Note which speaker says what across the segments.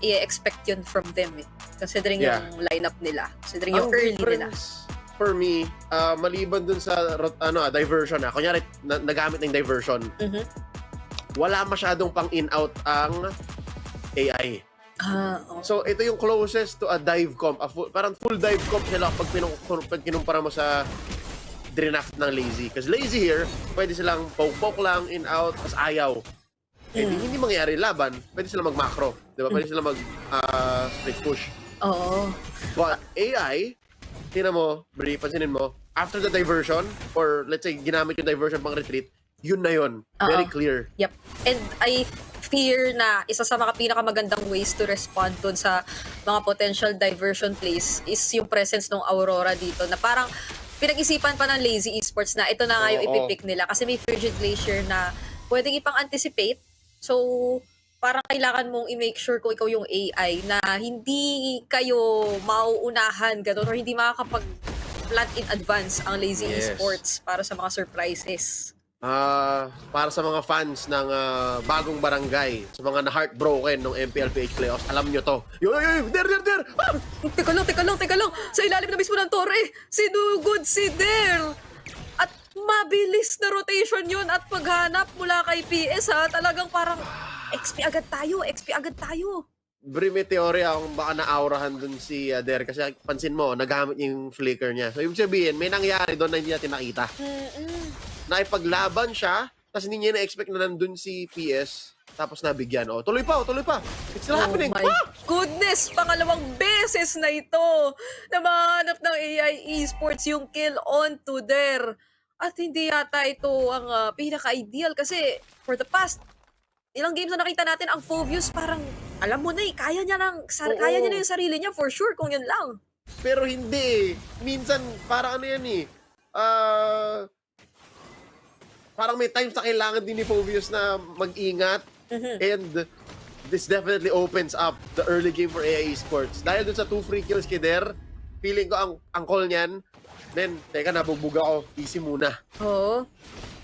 Speaker 1: i-expect yun from them eh. Considering
Speaker 2: Yeah.
Speaker 1: yung lineup nila. Considering yung
Speaker 2: Ang
Speaker 1: early nila.
Speaker 2: difference for me, maliban dun sa diversion kunyari nagamit ng diversion,
Speaker 1: Mhm.
Speaker 2: wala masyadong pang in-out ang AI.
Speaker 1: Oo.
Speaker 2: So ito yung closest to a dive comp, parang full dive comp sila pag kinumpara mo sa draft ng Lazy. Kasi Lazy here, pwede silang poke-poke lang, in-out, tas ayaw. Hindi mangyayari laban, pwede sila mag-macro. Diba? Pwede sila mag-split push.
Speaker 1: Oo.
Speaker 2: But AI, tingnan mo, Bri, pansinin mo, after the diversion, or let's say, ginamit yung diversion pang retreat, yun na yun. Very clear.
Speaker 1: Yep. And I fear na isa sa mga pinakamagandang ways to respond dun sa mga potential diversion plays is yung presence ng Aurora dito na parang pinag-isipan pa ng Lazy Esports na ito na nga yung ipipick nila kasi may Frigid Glacier na pwedeng ipang-anticipate. So, parang kailangan mong i-make sure kung ikaw yung AI na hindi kayo mauunahan ganun or hindi makakapag-plan in advance ang Lazy
Speaker 2: Yes.
Speaker 1: Esports para sa mga surprises.
Speaker 2: Para sa mga fans ng bagong barangay, sa mga na-heartbroken ng MPLPH playoffs, alam nyo to. Der! Ah!
Speaker 1: Teka lang. Sa ilalim na mismo ng torre, sinugod si Der. At mabilis na rotation yun at paghanap mula kay PS ha. Talagang parang XP agad tayo.
Speaker 2: Bri, may teorya kung baka na-aurahan dun si Der kasi pansin mo, nagamit niya yung flicker niya. So, ibig sabihin, may nangyari doon na hindi natin nakita. Naipaglaban siya, tapos hindi niya na-expect na nandun si PS, tapos nabigyan. Tuloy pa. It's still happening.
Speaker 1: My goodness, pangalawang beses na ito na mahanap ng AI Esports yung kill on to Der. At hindi yata ito ang pinaka-ideal kasi for the past ilang games na nakita natin, ang Phoveus parang alam mo na kaya niya na yung sarili niya for sure kung yun lang.
Speaker 2: Pero hindi. Minsan, parang ano yan parang may times na kailangan din ni Phoveus na mag-ingat. And this definitely opens up the early game for AI Esports. Dahil dun sa 2 free kills kay Der, feeling ko ang call niyan, then, teka, nabugbog ako, easy muna.
Speaker 1: Oo.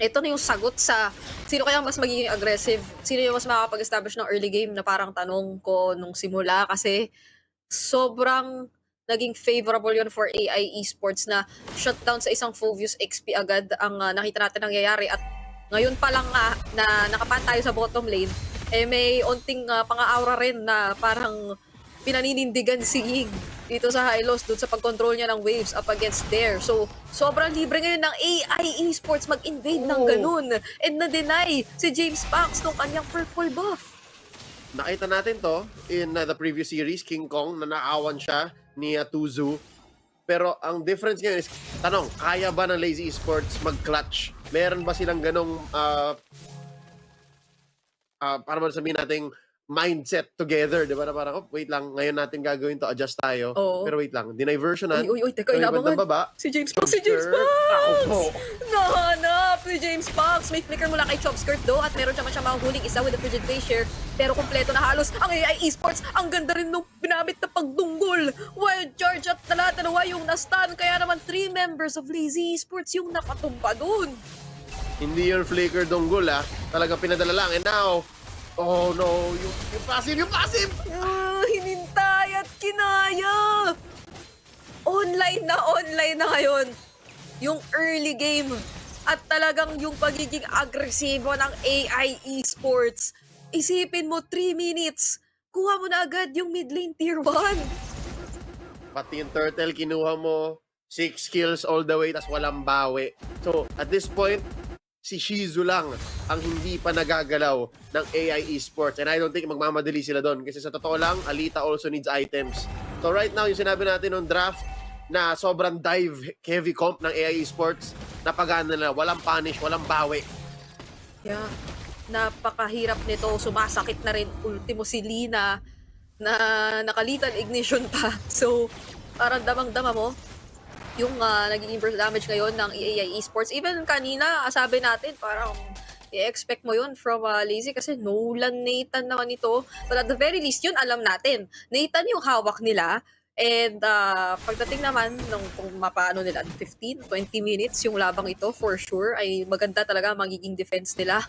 Speaker 1: Ito na yung sagot sa sino kaya mas magiging aggressive, sino yung mas makakapag-establish ng early game na parang tanong ko nung simula kasi sobrang naging favorable yun for AI Esports na shutdown sa isang Phoveus XP agad ang nakita natin nangyayari at ngayon pa lang na nakapan tayo sa bottom lane, may onting pang-aura rin na parang pinaninindigan si Yig dito sa Hylos dun sa pag-control niya ng waves up against there. So, sobrang libre ngayon ng AI Esports mag-invade ng ganun and na-deny si James Pax nung kanyang purple buff.
Speaker 2: Nakita natin to in the previous series, King Kong, na naawan siya ni Tuzu. Pero ang difference ngayon is, tanong, kaya ba ng Lazy Esports mag-clutch? Meron ba silang ganong, para ba sabihin natin, mindset together, di ba? Na parang, wait lang, ngayon natin gagawin to, adjust tayo. Pero wait lang, diniversionan.
Speaker 1: Uy, teka, inabangan. Si James Pax!
Speaker 2: Ako po.
Speaker 1: Nahanap si James Pax! May flicker mula kay Chopskirt do at meron siya mahuhuling isa with the Frigid Glacier. Pero kumpleto na halos ang AI Esports. Ang ganda rin nung pinamit na pagdunggol. Wild charge at dalawa yung na-stun. Kaya naman 3 members of Lazy Esports yung nakatumba dun.
Speaker 2: Hindi yun flicker donggol talaga pinadala lang. And now, oh no, yung passive!
Speaker 1: Hinintay at kinaya! Online na ngayon yung early game at talagang yung pagiging agresibo ng AI Esports. Isipin mo 3 minutes, kuha mo na agad yung mid lane tier 1.
Speaker 2: Pati yung turtle kinuha mo, 6 kills all the way, tas walang bawi. So, at this point, si Shizu lang ang hindi pa nagagalaw ng AI Esports. And I don't think magmamadali sila doon. Kasi sa totoo lang, Alita also needs items. So right now, yung sinabi natin nung draft na sobrang dive heavy comp ng AI Esports, napagana na, walang punish, walang bawi.
Speaker 1: Yeah, napakahirap nito. Sumasakit na rin ultimo si Lina na nakalitan ignition pa. So, parang damang-dama mo yung naging burst damage ngayon ng AI Esports. Even kanina, sabi natin, parang i-expect mo yun from Lazy kasi Nolan Nathan naman ito. But at the very least, yun alam natin. Nathan yung hawak nila. And pagdating naman nung kung mapaano nila 15, 20 minutes yung labang ito for sure ay maganda talaga ang magiging defense nila.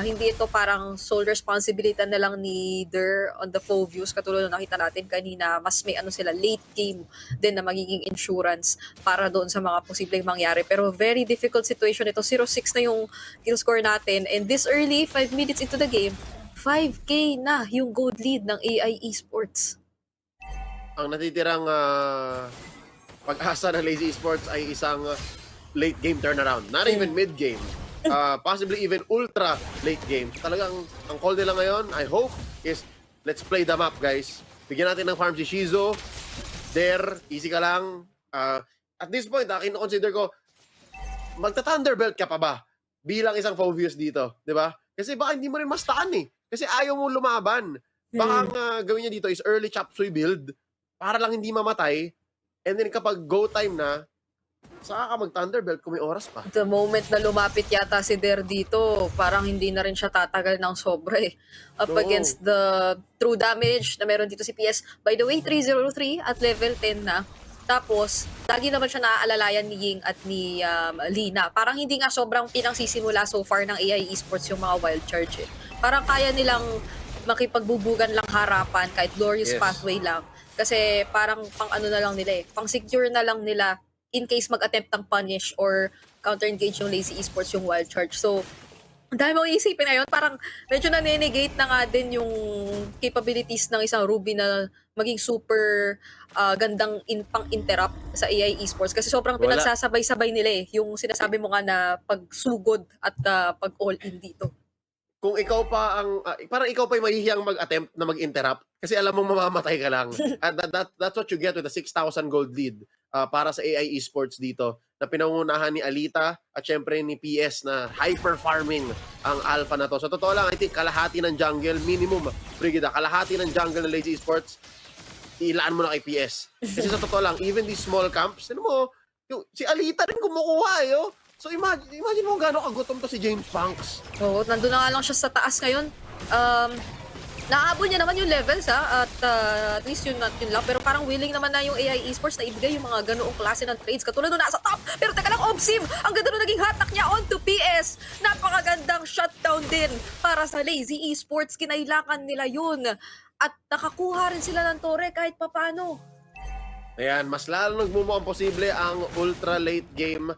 Speaker 1: Hindi ito parang sole responsibility na lang ni Der on the Fovius katulad ng nakita natin kanina. Mas may ano sila late game din na magiging insurance para doon sa mga posibleng mangyari. Pero very difficult situation ito. 0-6 na yung kill score natin and this early, 5 minutes into the game, 5K na yung gold lead ng AI Esports.
Speaker 2: Ang natitirang pag-asa ng Lazy Esports ay isang late game turnaround. Not even mid-game. Possibly even ultra late game. So, talagang ang call nila ngayon, I hope, is let's play the map, guys. Bigyan natin ng farm si Shizo. There, easy ka lang. At this point, kino-consider ko, magta-Thunderbelt ka pa ba? Bilang isang Fovius dito, di ba? Kasi baka hindi mo rin mastaan eh. Kasi ayaw mo lumaban. Baka ang gawin niya dito is early chop suey build para lang hindi mamatay. And then kapag go time na, saka ka mag-Thunderbelt kung may oras pa.
Speaker 1: The moment na lumapit yata si Der dito, parang hindi na rin siya tatagal ng sobra eh. Up
Speaker 2: No.
Speaker 1: against the true damage na meron dito si PS. By the way, 303 at level 10 na. Tapos, lagi naman siya naaalalayan ni Ying at ni Lina. Parang hindi nga sobrang pinangsisimula so far ng AI Esports yung mga wild charge eh. Parang kaya nilang makipagbubugan lang harapan kahit glorious
Speaker 2: Yes.
Speaker 1: pathway lang. Kasi parang pang ano na lang nila eh. Pang secure na lang nila in case mag-attempt ng punish or counter-engage yung Lazy Esports yung wild charge. So, ang dami mong iisipin na yun. Parang medyo nanenegate na nga din yung capabilities ng isang Ruby na maging super gandang pang-interrupt sa AI Esports. Kasi sobrang
Speaker 2: Wala.
Speaker 1: pinagsasabay-sabay nila eh. Yung sinasabi mo nga na pagsugod at pag-all-in dito.
Speaker 2: Kung ikaw pa ang, parang ikaw pa yung mahihiyang mag-attempt na mag-interrupt kasi alam mong mamamatay ka lang. At that's what you get with the 6,000 gold lead para sa AI Esports dito na pinangunahan ni Alita at syempre ni PS na hyper-farming ang alpha na to. Sa totoo lang, I think kalahati ng jungle, minimum, Brigida, kalahati ng jungle ng Lazy Esports, ilaan mo na kay PS. Kasi sa totoo lang, even these small camps, ano mo, si Alita rin kumukuha eh, oh. So imagine mo gano'ng kagutom to si James Punks.
Speaker 1: Oo, nandun na nga lang siya sa taas ngayon. Naabot niya naman yung levels at least yun lang. Pero parang willing naman na yung AI Esports na ibigay yung mga ganoong klase ng trades. Katulad nung nasa top. Pero teka lang, Obsim! Ang ganda nung naging hatak niya onto PS. Napakagandang shutdown din para sa Lazy Esports. Kinailangan nila yun. At nakakuha rin sila ng tore kahit papano.
Speaker 2: Ayan, mas lalo nagmumukhang posible ang ultra late game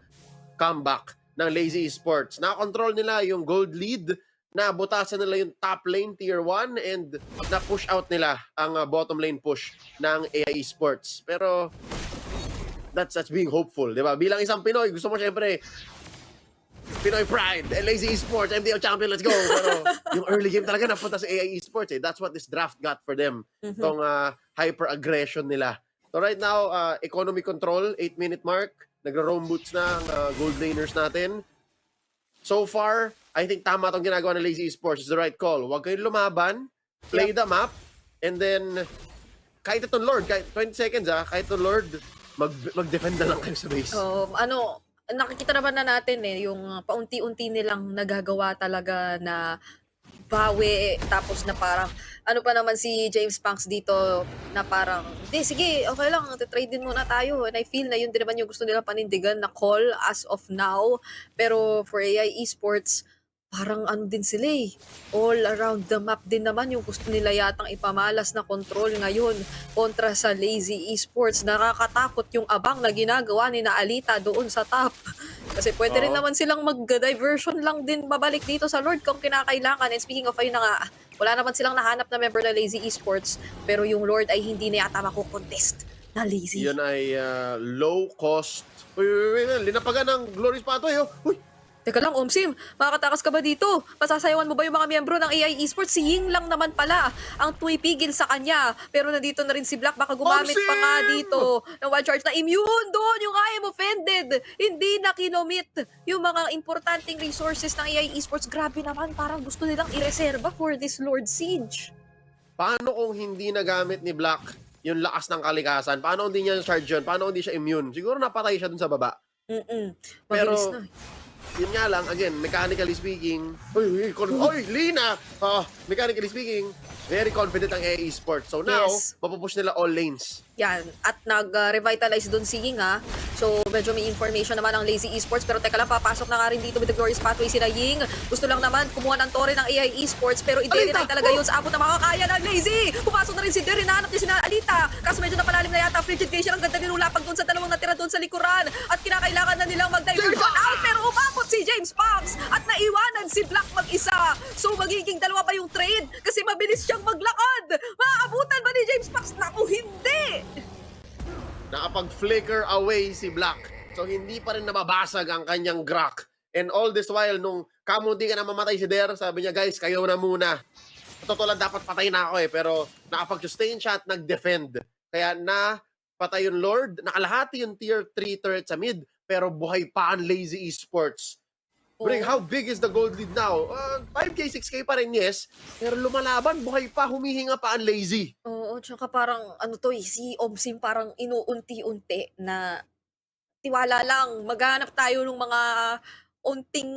Speaker 2: comeback ng Lazy Esports. Nakakontrol nila yung gold lead, nabutasan nila yung top lane tier 1 and na-push out nila ang bottom lane push ng AI Esports. Pero that's being hopeful, di ba? Bilang isang Pinoy, gusto mo syempre Pinoy pride, Lazy Esports, MDL champion, let's go. Pero yung early game talaga napunta sa AI Esports eh. That's what this draft got for them. Itong hyper-aggression nila. So right now, economy control, 8-minute mark. Nagra-roam boots na ang gold laners natin. So far, I think tama itong ginagawa ng Lazy Esports. It's the right call. Huwag kayong lumaban, play the map, and then kahit itong Lord, kahit 20 seconds kahit itong Lord, mag-defend na lang kayo sa base.
Speaker 1: Nakikita naman na natin yung paunti-unti nilang nagagawa talaga na bawi, tapos na parang, ano pa naman si James Punks dito, na parang, sige, okay lang, trade din muna tayo. And I feel na yun din naman yung gusto nilang panindigan na call as of now. Pero for AI Esports, parang ano din sila all around the map din naman yung gusto nila yatang ipamalas na control ngayon kontra sa Lazy Esports. Nakakatakot yung abang na ginagawa ni na Alita doon sa top. Kasi pwede rin naman silang mag-diversion lang din babalik dito sa Lord kung kinakailangan. And speaking of ayun na nga, wala naman silang nahanap na member na Lazy Esports, pero yung Lord ay hindi na yata makukontest na Lazy.
Speaker 2: Yun ay low cost. Uy, linapagan ng Glorious Pathway. Uy,
Speaker 1: Teka lang, Omsim, makakatakas ka ba dito? Masasayawan mo ba yung mga miyembro ng AI Esports? Si Ying lang naman pala ang tumipigil sa kanya. Pero nandito na rin si Black, baka gumamit pa nga dito ng wild charge na immune doon. Yung I am offended. Hindi na kinomit yung mga importanteng resources ng AI Esports. Grabe naman, parang gusto nilang ireserba for this Lord Siege.
Speaker 2: paano kung hindi nagamit ni Black yung lakas ng kalikasan? Paano hindi niya charge yun? Paano hindi siya immune? Siguro napatay siya dun sa baba.
Speaker 1: Mabilis
Speaker 2: Pero,
Speaker 1: na.
Speaker 2: Yun nga lang, again, mechanically speaking, Lina! Mechanically speaking, very confident ang AI Esports. So now,
Speaker 1: Yes.
Speaker 2: mapupush nila all lanes.
Speaker 1: Yan, at nag-revitalize doon si Ying ha. So medyo may information naman ang Lazy Esports, pero teka lang, papasok na nga rin dito with the Glorious Pathway sila Ying. Gusto lang naman kumuha ng tore ng AI Esports, pero i-deny talaga yun sa abot na makakaya ng Lazy. Pumasok na rin si Der, hinahanap niya si Alita. Kaso medyo napalalim na yata Frigid Glacier, ang ganda nilulapag doon sa dalawang natira doon sa likuran. At kinakailangan na nilang mag-diversion out, pero umabot si James Fox at naiwanan si Black mag-isa. So magiging dalawa pa yung trade kasi mabilis siyang maglakad. Maaabutan ba ni James Fox? Naku, hindi!
Speaker 2: Nakapag-flicker away si Black. So hindi pa rin nababasag ang kanyang Grok. And all this while, nung kamunti ka na mamatay si Der, sabi niya, guys, kayo na muna. Totoo lang, dapat patay na ako pero nakapag-sustain siya at nag-defend. Kaya patay yung Lord, nakalahati yung tier 3 turret sa mid, pero buhay pa ang Lazy Esports. Bring, how big is the gold lead now? 5K, 6K pa rin, yes. Pero lumalaban, buhay pa, humihinga pa ang Lazy.
Speaker 1: Oo, tsaka parang si Omsim parang inuunti-unti na tiwala lang, maghahanap tayo ng mga unting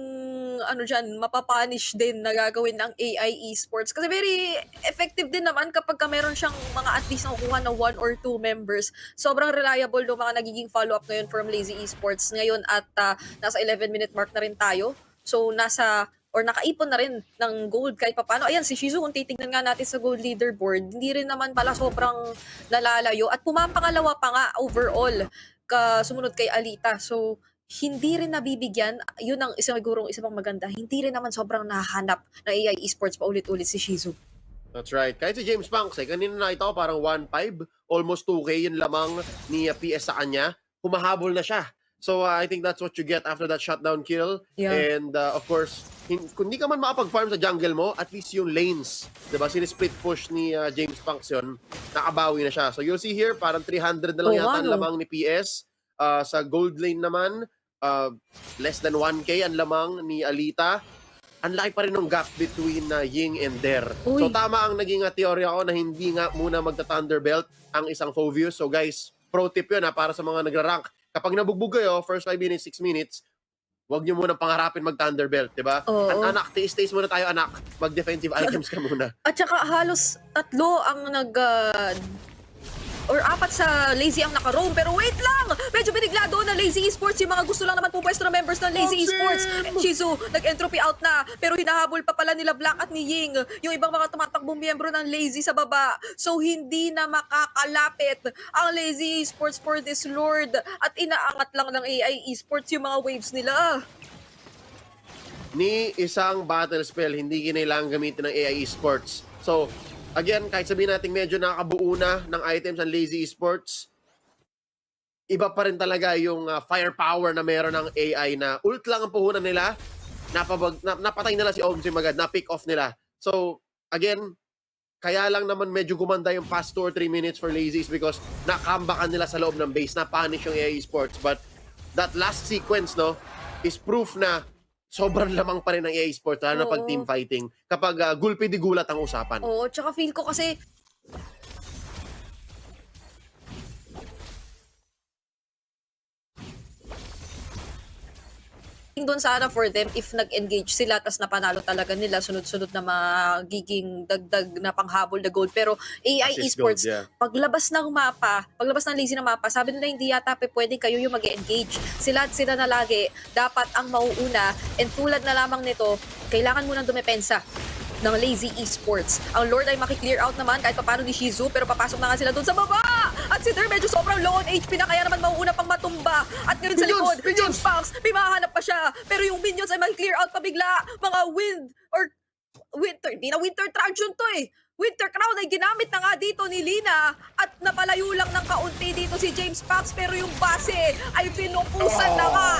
Speaker 1: mapapunish din na gagawin ng AI Esports. Kasi very effective din naman kapag meron siyang mga at least nakukuha na 1 or 2 members. Sobrang reliable ng mga nagiging follow-up ngayon from Lazy Esports. Ngayon at nasa 11-minute mark na rin tayo. So nakaipon na rin ng gold kahit papano. Ayan, si Shizu, kung titignan nga natin sa gold leaderboard, hindi rin naman pala sobrang nalalayo. At pumapangalawa pa nga overall sumunod kay Alita. So, hindi rin nabibigyan. Yun ang isa pang maganda. Hindi rin naman sobrang nahanap na AI Esports pa ulit-ulit si Shizu.
Speaker 2: That's right. Kahit si James Banks, kanina nakita ko parang 1.5, almost 2K yung lamang ni PS sa kanya. Humahabol na siya. So I think that's what you get after that shutdown kill.
Speaker 1: Yeah.
Speaker 2: And of course, kung di ka man makapag-farm sa jungle mo, at least yung lanes, diba? Sini-split push ni James Banks yun, nakabawi na siya. So you'll see here, parang 300 na lang yata ang lamang ni PS. Sa gold lane naman, less than 1K ang lamang ni Alita. Ang laki pa rin ng gap between Ying and Der.
Speaker 1: Uy.
Speaker 2: So tama ang naging teorya ko na hindi nga muna magta-Thunderbelt ang isang Phoveus. So guys, pro tip yun para sa mga nagra-rank. Kapag nabugbog kayo, first 5 minutes, 6 minutes, huwag nyo muna pangarapin mag-Thunderbelt, diba?
Speaker 1: Oo.
Speaker 2: Anak, tiis muna tayo, anak. Mag-defensive items ka muna.
Speaker 1: At saka halos 3 ang or 4 sa Lazy ang naka-roam. Pero wait lang! Medyo binigla doon ng Lazy Esports. Yung mga gusto lang naman pupwesto ng members ng Lazy Esports. Shizu, nag-entropy out na. Pero hinahabol pa pala nila Black at ni Ying yung ibang mga tumatakbong miyembro ng Lazy sa baba. So hindi na makakalapit ang Lazy Esports for this Lord. At inaangat lang ng AI Esports yung mga waves nila.
Speaker 2: Ni isang battle spell, hindi kinailangan gamitin ng AI Esports. So, again, kahit sabihin natin medyo nakakabuo na ng items ang Lazy Esports, iba pa rin talaga yung firepower na meron ng AI na ult lang ang puhunan nila, napatay nila si Omsim agad, na-pick off nila. So, again, kaya lang naman medyo gumanda yung past 2 or 3 minutes for Lazy because nakambakan nila sa loob ng base, na-punish yung AI Esports. But that last sequence, no, is proof na sobrang lamang pa rin ng AI Sports, lalo na pag team fighting. Kapag gulpi di gulat ang usapan.
Speaker 1: Oo, tsaka feel ko kasi doon sana for them if nag-engage sila tas napanalo talaga nila sunod-sunod na magiging dagdag na panghabol na gold. Pero AI
Speaker 2: Assist
Speaker 1: Esports,
Speaker 2: gold, yeah.
Speaker 1: paglabas ng Lazy ng mapa, sabi nila hindi yata pwede kayo yung mag-engage. Sila na lagi dapat ang mauuna, and tulad na lamang nito, kailangan mo nang dumepensa ng Lazy Esports. Ang Lord ay makiklear out naman kahit papano ni Shizu, pero papasok na nga sila doon sa baba! At si Der medyo sobrang low on HP na, kaya naman mauuna pang matumba. At ngayon sa likod, James Fox, may mahanap pa siya. Pero yung minions ay mag-clear out pa bigla. Mga hindi na winter truncheon to eh. Winter Crown ay ginamit na nga dito ni Lina at napalayo lang ng kaunti dito si James Fox, pero yung base ay pinupusan na nga.